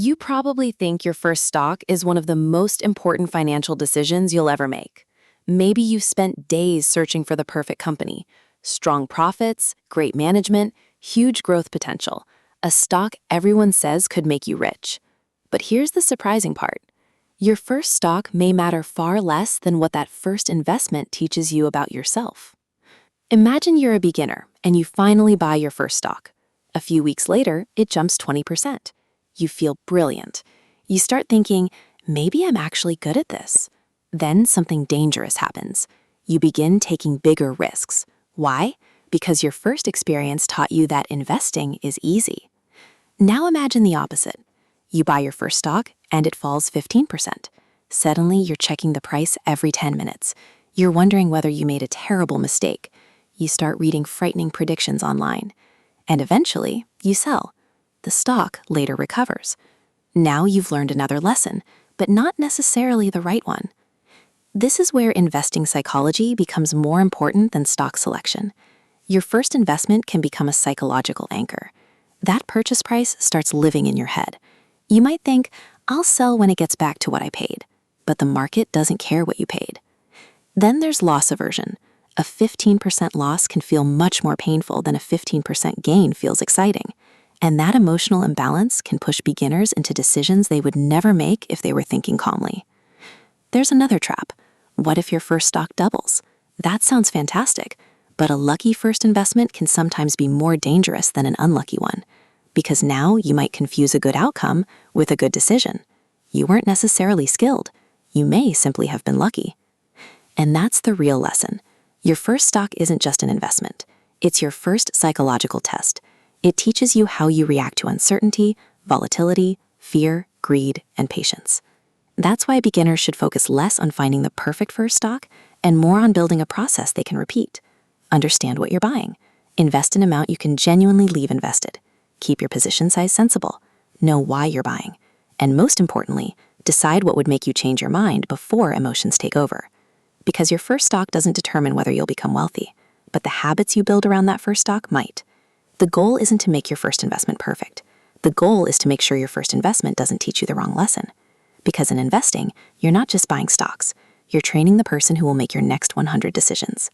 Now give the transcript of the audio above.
You probably think your first stock is one of the most important financial decisions you'll ever make. Maybe you've spent days searching for the perfect company. Strong profits, great management, huge growth potential. A stock everyone says could make you rich. But here's the surprising part. Your first stock may matter far less than what that first investment teaches you about yourself. Imagine you're a beginner and you finally buy your first stock. A few weeks later, it jumps 20%. You feel brilliant. You start thinking, maybe I'm actually good at this. Then something dangerous happens. You begin taking bigger risks. Why? Because your first experience taught you that investing is easy. Now imagine the opposite. You buy your first stock and it falls 15%. Suddenly, you're checking the price every 10 minutes. You're wondering whether you made a terrible mistake. You start reading frightening predictions online. And eventually, you sell. The stock later recovers. Now you've learned another lesson, but not necessarily the right one. This is where investing psychology becomes more important than stock selection. Your first investment can become a psychological anchor. That purchase price starts living in your head. You might think, I'll sell when it gets back to what I paid, but the market doesn't care what you paid. Then there's loss aversion. A 15% loss can feel much more painful than a 15% gain feels exciting. And that emotional imbalance can push beginners into decisions they would never make if they were thinking calmly. There's another trap. What if your first stock doubles? That sounds fantastic, but a lucky first investment can sometimes be more dangerous than an unlucky one, because now you might confuse a good outcome with a good decision. You weren't necessarily skilled. You may simply have been lucky. And that's the real lesson. Your first stock isn't just an investment. It's your first psychological test. It teaches you how you react to uncertainty, volatility, fear, greed, and patience. That's why beginners should focus less on finding the perfect first stock and more on building a process they can repeat. Understand what you're buying. Invest an amount you can genuinely leave invested. Keep your position size sensible. Know why you're buying. And most importantly, decide what would make you change your mind before emotions take over. Because your first stock doesn't determine whether you'll become wealthy, but the habits you build around that first stock might. The goal isn't to make your first investment perfect. The goal is to make sure your first investment doesn't teach you the wrong lesson. Because in investing, you're not just buying stocks. You're training the person who will make your next 100 decisions.